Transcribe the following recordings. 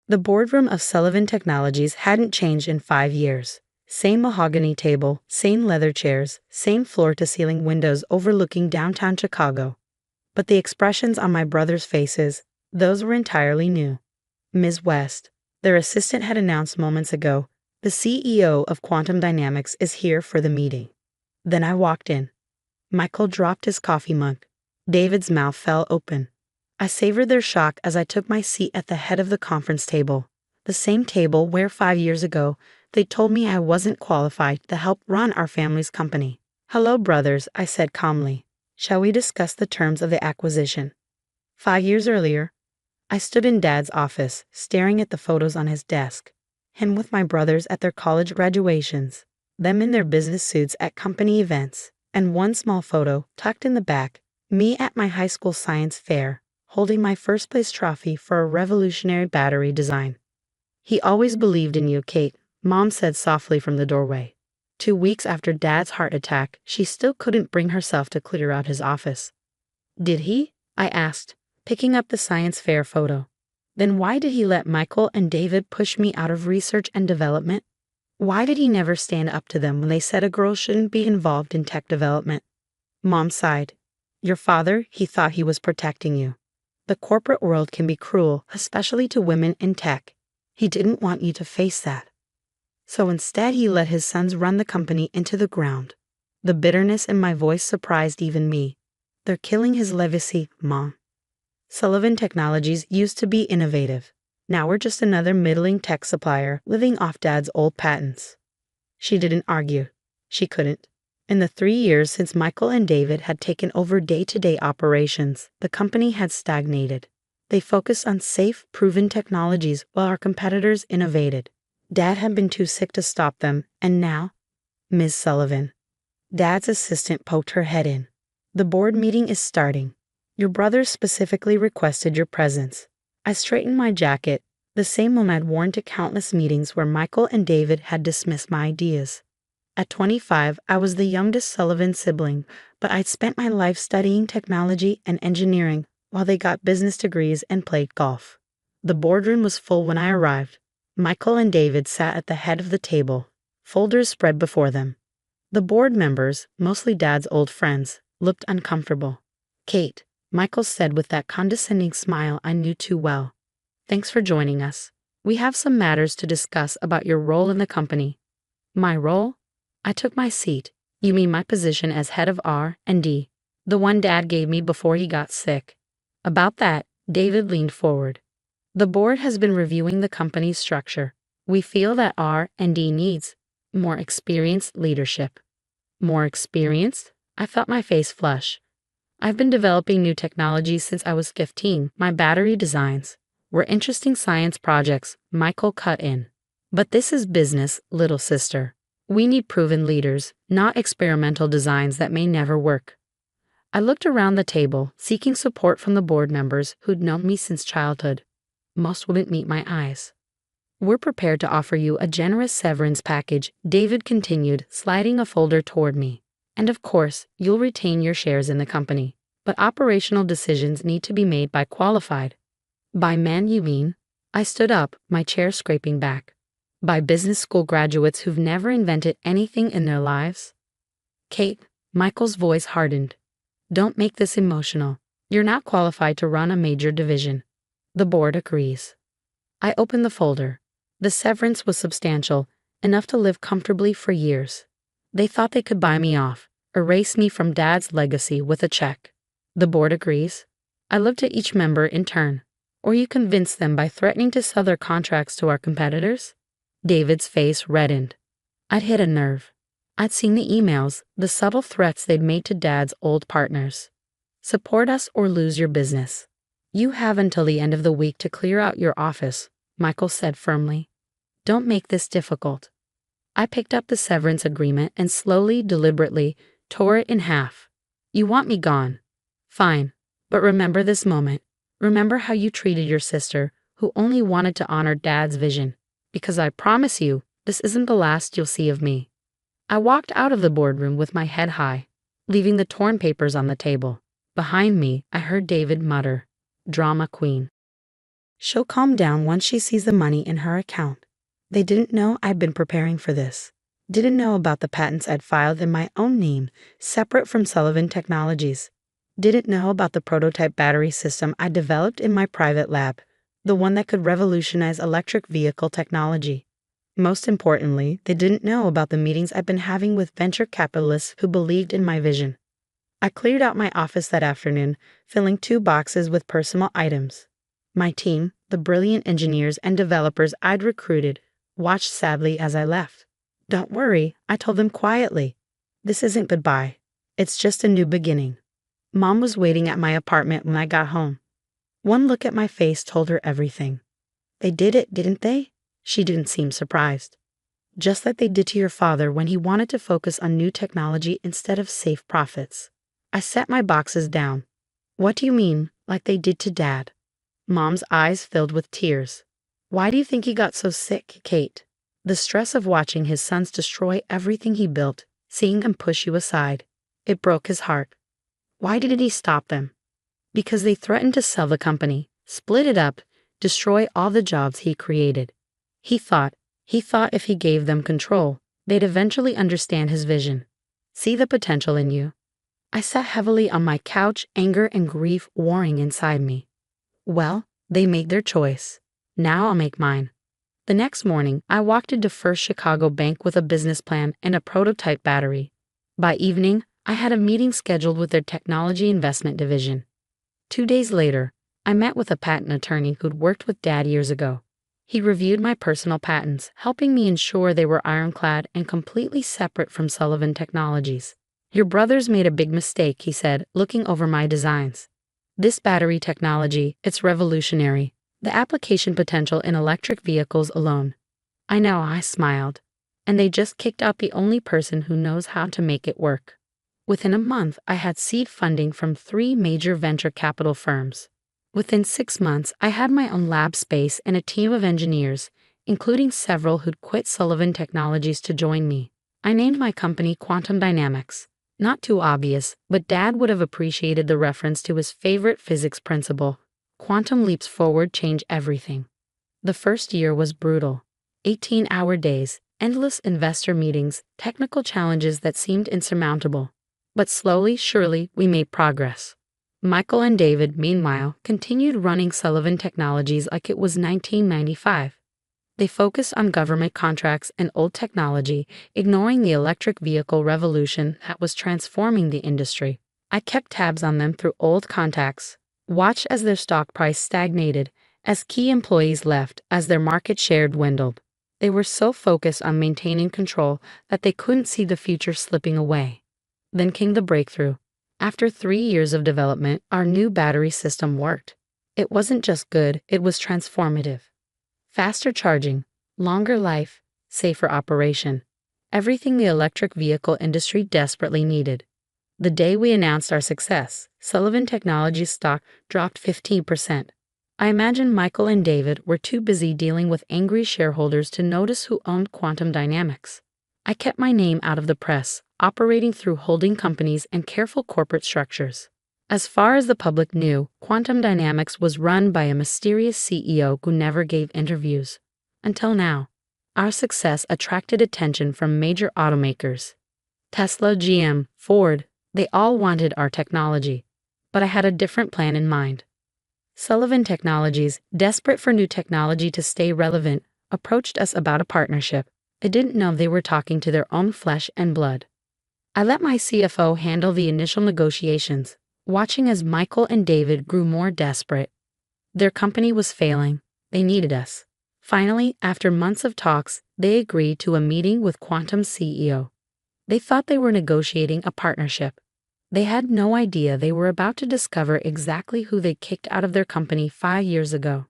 The boardroom of Sullivan Technologies hadn't changed in 5 years. Same mahogany table, same leather chairs, same floor-to-ceiling windows overlooking downtown Chicago. But the expressions on my brothers' faces, those were entirely new. Ms. West, their assistant had announced moments ago, the CEO of Quantum Dynamics is here for the meeting. Then I walked in. Michael dropped his coffee mug. David's mouth fell open. I savored their shock as I took my seat at the head of the conference table, the same table where 5 years ago they told me I wasn't qualified to help run our family's company. "Hello, brothers," I said calmly. "Shall we discuss the terms of the acquisition?" 5 years earlier, I stood in Dad's office, staring at the photos on his desk. Him with my brothers at their college graduations, them in their business suits at company events, and one small photo tucked in the back, me at my high school science fair, holding my first place trophy for a revolutionary battery design. "He always believed in you, Kate," Mom said softly from the doorway. 2 weeks after Dad's heart attack, she still couldn't bring herself to clear out his office. "Did he?" I asked, picking up the science fair photo. "Then why did he let Michael and David push me out of research and development? Why did he never stand up to them when they said a girl shouldn't be involved in tech development?" Mom sighed. "Your father, he thought he was protecting you. The corporate world can be cruel, especially to women in tech. He didn't want you to face that. So instead he let his sons run the company into the ground." The bitterness in my voice surprised even me. "They're killing his legacy, Mom. Sullivan Technologies used to be innovative. Now we're just another middling tech supplier living off Dad's old patents." She didn't argue. She couldn't. In the 3 years since Michael and David had taken over day-to-day operations, the company had stagnated. They focused on safe, proven technologies while our competitors innovated. Dad had been too sick to stop them, and now, "Ms. Sullivan." Dad's assistant poked her head in. "The board meeting is starting. Your brothers specifically requested your presence." I straightened my jacket, the same one I'd worn to countless meetings where Michael and David had dismissed my ideas. At 25, I was the youngest Sullivan sibling, but I'd spent my life studying technology and engineering while they got business degrees and played golf. The boardroom was full when I arrived. Michael and David sat at the head of the table, folders spread before them. The board members, mostly Dad's old friends, looked uncomfortable. "Kate," Michael said with that condescending smile I knew too well. "Thanks for joining us. We have some matters to discuss about your role in the company." "My role?" I took my seat. "You mean my position as head of R&D, the one Dad gave me before he got sick?" "About that," David leaned forward. "The board has been reviewing the company's structure. We feel that R&D needs more experienced leadership." "More experienced?" I felt my face flush. "I've been developing new technologies since I was 15. My battery designs were interesting science projects," Michael cut in. "But this is business, little sister. We need proven leaders, not experimental designs that may never work." I looked around the table, seeking support from the board members who'd known me since childhood. Most wouldn't meet my eyes. "We're prepared to offer you a generous severance package," David continued, sliding a folder toward me. "And of course, you'll retain your shares in the company. But operational decisions need to be made by qualified." "By men, you mean?" I stood up, my chair scraping back. "By business school graduates who've never invented anything in their lives?" "Kate," Michael's voice hardened. "Don't make this emotional. You're not qualified to run a major division." "The board agrees." I opened the folder. The severance was substantial, enough to live comfortably for years. They thought they could buy me off, erase me from Dad's legacy with a check. "The board agrees." I looked at each member in turn. "Or you convince them by threatening to sell their contracts to our competitors?" David's face reddened. I'd hit a nerve. I'd seen the emails, the subtle threats they'd made to Dad's old partners. "Support us or lose your business. You have until the end of the week to clear out your office," Michael said firmly. "Don't make this difficult." I picked up the severance agreement and slowly, deliberately, tore it in half. "You want me gone? Fine. But remember this moment. Remember how you treated your sister, who only wanted to honor Dad's vision. Because I promise you, this isn't the last you'll see of me." I walked out of the boardroom with my head high, leaving the torn papers on the table. Behind me, I heard David mutter, "Drama queen." She'll calm down once she sees the money in her account. They didn't know I'd been preparing for this. Didn't know about the patents I'd filed in my own name, separate from Sullivan Technologies. Didn't know about the prototype battery system I developed in my private lab, the one that could revolutionize electric vehicle technology. Most importantly, they didn't know about the meetings I'd been having with venture capitalists who believed in my vision. I cleared out my office that afternoon, filling 2 boxes with personal items. My team, the brilliant engineers and developers I'd recruited, watched sadly as I left. Don't worry, I told them quietly. This isn't goodbye. It's just a new beginning. Mom was waiting at my apartment when I got home. One look at my face told her everything. They did it, didn't they? She didn't seem surprised. Just like they did to your father when he wanted to focus on new technology instead of safe profits. I set my boxes down. What do you mean, like they did to Dad? Mom's eyes filled with tears. Why do you think he got so sick, Kate? The stress of watching his sons destroy everything he built, seeing them push you aside. It broke his heart. Why did he stop them? Because they threatened to sell the company, split it up, destroy all the jobs he created. He thought if he gave them control, they'd eventually understand his vision. See the potential in you. I sat heavily on my couch, anger and grief warring inside me. Well, they made their choice. Now I'll make mine. The next morning, I walked into First Chicago Bank with a business plan and a prototype battery. By evening, I had a meeting scheduled with their technology investment division. 2 days later, I met with a patent attorney who'd worked with Dad years ago. He reviewed my personal patents, helping me ensure they were ironclad and completely separate from Sullivan Technologies. Your brothers made a big mistake, he said, looking over my designs. This battery technology, it's revolutionary. The application potential in electric vehicles alone. I know, I smiled. And they just kicked out the only person who knows how to make it work. Within a month, I had seed funding from 3 major venture capital firms. Within 6 months, I had my own lab space and a team of engineers, including several who'd quit Sullivan Technologies to join me. I named my company Quantum Dynamics. Not too obvious, but Dad would have appreciated the reference to his favorite physics principle. Quantum leaps forward change everything. The first year was brutal. 18-hour days, endless investor meetings, technical challenges that seemed insurmountable. But slowly, surely, we made progress. Michael and David, meanwhile, continued running Sullivan Technologies like it was 1995. They focused on government contracts and old technology, ignoring the electric vehicle revolution that was transforming the industry. I kept tabs on them through old contacts, watched as their stock price stagnated, as key employees left, as their market share dwindled. They were so focused on maintaining control that they couldn't see the future slipping away. Then came the breakthrough. After 3 years of development, our new battery system worked. It wasn't just good, it was transformative. Faster charging, longer life, safer operation. Everything the electric vehicle industry desperately needed. The day we announced our success, Sullivan Technologies stock dropped 15%. I imagine Michael and David were too busy dealing with angry shareholders to notice who owned Quantum Dynamics. I kept my name out of the press, operating through holding companies and careful corporate structures. As far as the public knew, Quantum Dynamics was run by a mysterious CEO who never gave interviews. Until now. Our success attracted attention from major automakers. Tesla, GM, Ford, they all wanted our technology. But I had a different plan in mind. Sullivan Technologies, desperate for new technology to stay relevant, approached us about a partnership. I didn't know they were talking to their own flesh and blood. I let my CFO handle the initial negotiations, watching as Michael and David grew more desperate. Their company was failing. They needed us. Finally, after months of talks, they agreed to a meeting with Quantum's CEO. They thought they were negotiating a partnership. They had no idea they were about to discover exactly who they kicked out of their company 5 years ago.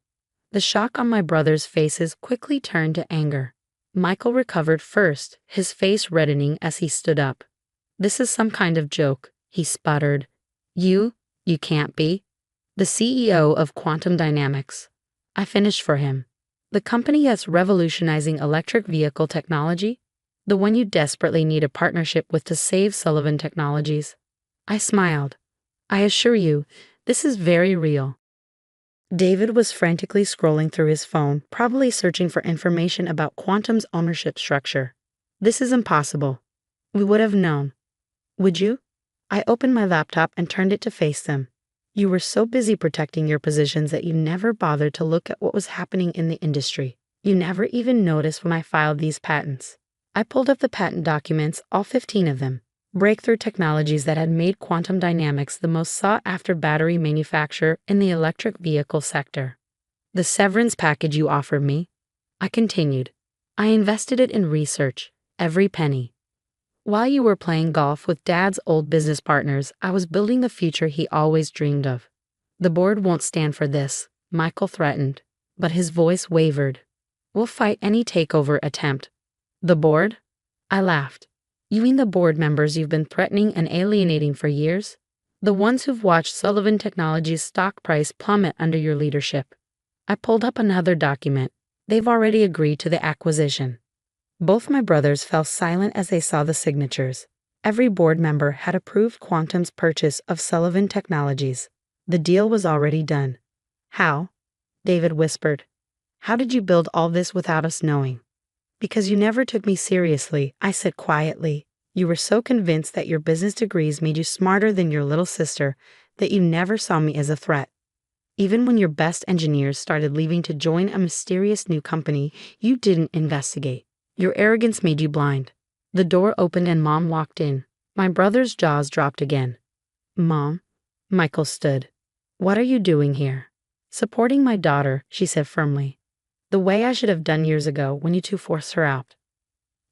The shock on my brothers' faces quickly turned to anger. Michael recovered first, his face reddening as he stood up. "This is some kind of joke," he sputtered. You can't be." The CEO of Quantum Dynamics. I finished for him. "The company that's revolutionizing electric vehicle technology? The one you desperately need a partnership with to save Sullivan Technologies." I smiled. "I assure you, this is very real." David was frantically scrolling through his phone, probably searching for information about Quantum's ownership structure. This is impossible. We would have known. Would you? I opened my laptop and turned it to face them. You were so busy protecting your positions that you never bothered to look at what was happening in the industry. You never even noticed when I filed these patents. I pulled up the patent documents, all 15 of them. Breakthrough technologies that had made quantum dynamics the most sought-after battery manufacturer in the electric vehicle sector. The severance package you offered me? I continued. I invested it in research, every penny. While you were playing golf with Dad's old business partners, I was building the future he always dreamed of. The board won't stand for this, Michael threatened, but his voice wavered. We'll fight any takeover attempt. The board? I laughed. You mean the board members you've been threatening and alienating for years? The ones who've watched Sullivan Technologies' stock price plummet under your leadership. I pulled up another document. They've already agreed to the acquisition. Both my brothers fell silent as they saw the signatures. Every board member had approved Quantum's purchase of Sullivan Technologies. The deal was already done. How? David whispered. How did you build all this without us knowing? Because you never took me seriously, I said quietly. You were so convinced that your business degrees made you smarter than your little sister that you never saw me as a threat. Even when your best engineers started leaving to join a mysterious new company, you didn't investigate. Your arrogance made you blind. The door opened and Mom walked in. My brother's jaws dropped again. Mom? Michael stood. What are you doing here? Supporting my daughter, she said firmly. The way I should have done years ago when you two forced her out.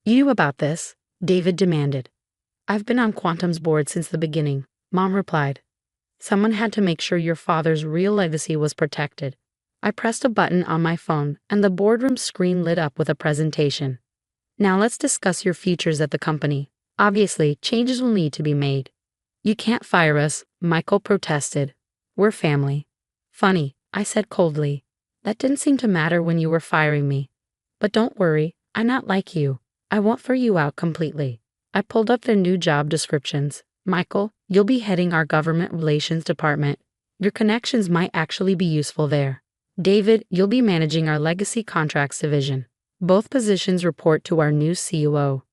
You knew about this? David demanded. I've been on Quantum's board since the beginning, Mom replied. Someone had to make sure your father's real legacy was protected. I pressed a button on my phone and the boardroom screen lit up with a presentation. Now let's discuss your futures at the company. Obviously, changes will need to be made. You can't fire us, Michael protested. We're family. Funny, I said coldly. That didn't seem to matter when you were firing me. But don't worry, I'm not like you. I won't throw you out completely. I pulled up their new job descriptions. Michael, you'll be heading our government relations department. Your connections might actually be useful there. David, you'll be managing our legacy contracts division. Both positions report to our new COO.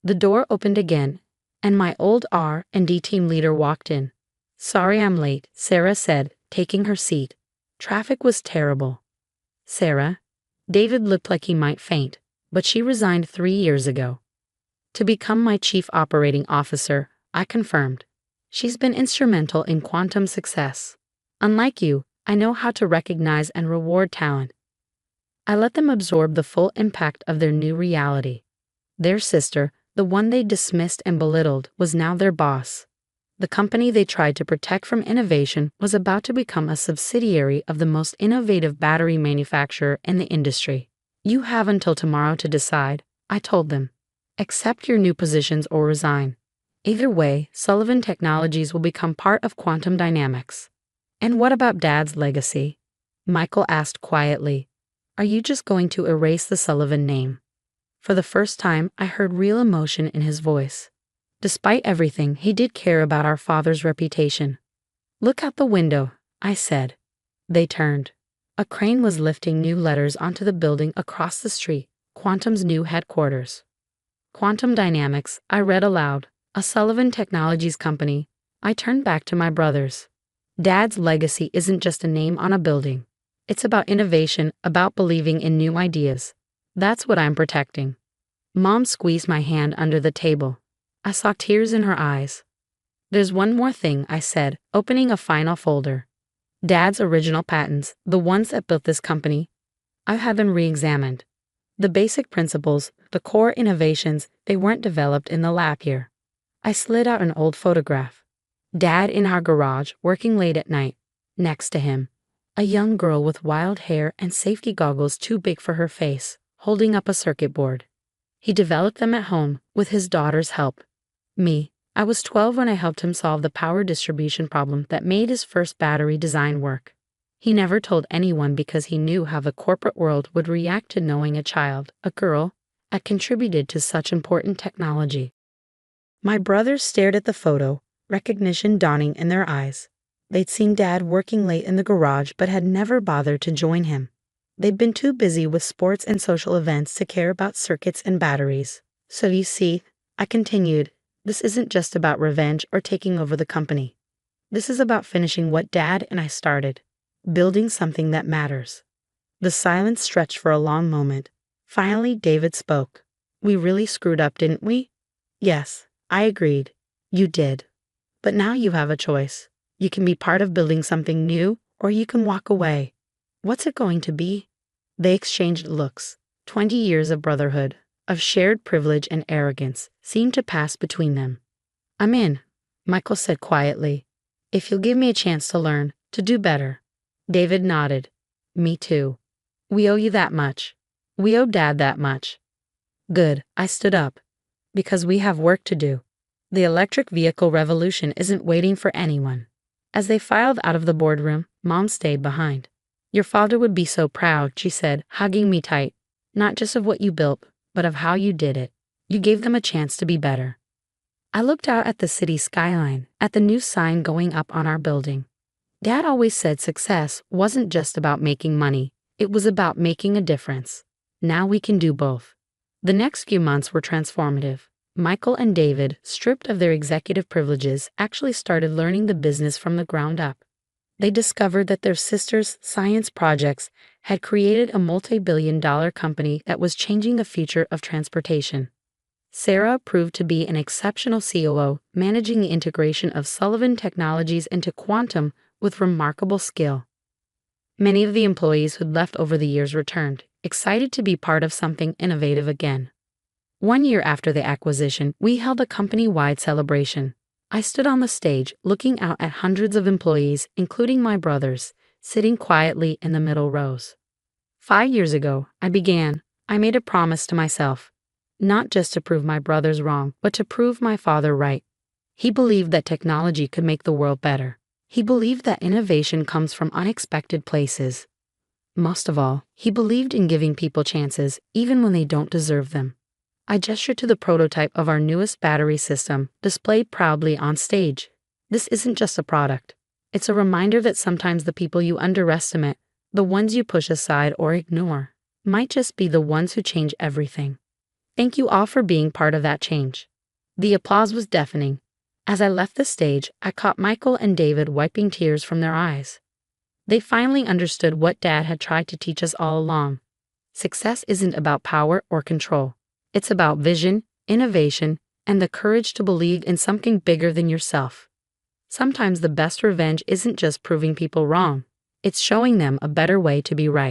The door opened again, and my old R&D team leader walked in. Sorry I'm late, Sarah said, taking her seat. Traffic was terrible. Sarah? David looked like he might faint, but she resigned 3 years ago. To become my chief operating officer, I confirmed. She's been instrumental in Quantum's success. Unlike you, I know how to recognize and reward talent. I let them absorb the full impact of their new reality. Their sister, the one they dismissed and belittled, was now their boss. The company they tried to protect from innovation was about to become a subsidiary of the most innovative battery manufacturer in the industry. You have until tomorrow to decide, I told them. Accept your new positions or resign. Either way, Sullivan Technologies will become part of Quantum Dynamics. And what about Dad's legacy? Michael asked quietly. Are you just going to erase the Sullivan name? For the first time, I heard real emotion in his voice. Despite everything, he did care about our father's reputation. Look out the window, I said. They turned. A crane was lifting new letters onto the building across the street, Quantum's new headquarters. Quantum Dynamics, I read aloud, a Sullivan Technologies company. I turned back to my brothers. Dad's legacy isn't just a name on a building. It's about innovation, about believing in new ideas. That's what I'm protecting. Mom squeezed my hand under the table. I saw tears in her eyes. There's one more thing, I said, opening a final folder. Dad's original patents, the ones that built this company. I've had them re-examined. The basic principles, the core innovations, they weren't developed in the lab here. I slid out an old photograph. Dad in our garage, working late at night. Next to him, a young girl with wild hair and safety goggles too big for her face, holding up a circuit board. He developed them at home, with his daughter's help. Me, I was 12 when I helped him solve the power distribution problem that made his first battery design work. He never told anyone because he knew how the corporate world would react to knowing a child, a girl, had contributed to such important technology. My brothers stared at the photo, recognition dawning in their eyes. They'd seen Dad working late in the garage but had never bothered to join him. They'd been too busy with sports and social events to care about circuits and batteries. So you see, I continued, this isn't just about revenge or taking over the company. This is about finishing what Dad and I started, building something that matters. The silence stretched for a long moment. Finally, David spoke. We really screwed up, didn't we? Yes, I agreed. You did. But now you have a choice. You can be part of building something new, or you can walk away. What's it going to be? They exchanged looks. 20 years of brotherhood, of shared privilege and arrogance, seemed to pass between them. I'm in, Michael said quietly. If you'll give me a chance to learn, to do better. David nodded. Me too. We owe you that much. We owe Dad that much. Good, I stood up. Because we have work to do. The electric vehicle revolution isn't waiting for anyone. As they filed out of the boardroom, Mom stayed behind. Your father would be so proud, she said, hugging me tight. Not just of what you built, but of how you did it. You gave them a chance to be better. I looked out at the city skyline, at the new sign going up on our building. Dad always said success wasn't just about making money, it was about making a difference. Now we can do both. The next few months were transformative. Michael and David, stripped of their executive privileges, actually started learning the business from the ground up. They discovered that their sister's science projects had created a multi-billion-dollar company that was changing the future of transportation. Sarah proved to be an exceptional COO, managing the integration of Sullivan Technologies into quantum with remarkable skill. Many of the employees who'd left over the years returned, excited to be part of something innovative again. 1 year after the acquisition, we held a company-wide celebration. I stood on the stage, looking out at hundreds of employees, including my brothers, sitting quietly in the middle rows. 5 years ago, I made a promise to myself, not just to prove my brothers wrong, but to prove my father right. He believed that technology could make the world better. He believed that innovation comes from unexpected places. Most of all, he believed in giving people chances, even when they don't deserve them. I gestured to the prototype of our newest battery system, displayed proudly on stage. This isn't just a product. It's a reminder that sometimes the people you underestimate, the ones you push aside or ignore, might just be the ones who change everything. Thank you all for being part of that change. The applause was deafening. As I left the stage, I caught Michael and David wiping tears from their eyes. They finally understood what Dad had tried to teach us all along. Success isn't about power or control. It's about vision, innovation, and the courage to believe in something bigger than yourself. Sometimes the best revenge isn't just proving people wrong. It's showing them a better way to be right.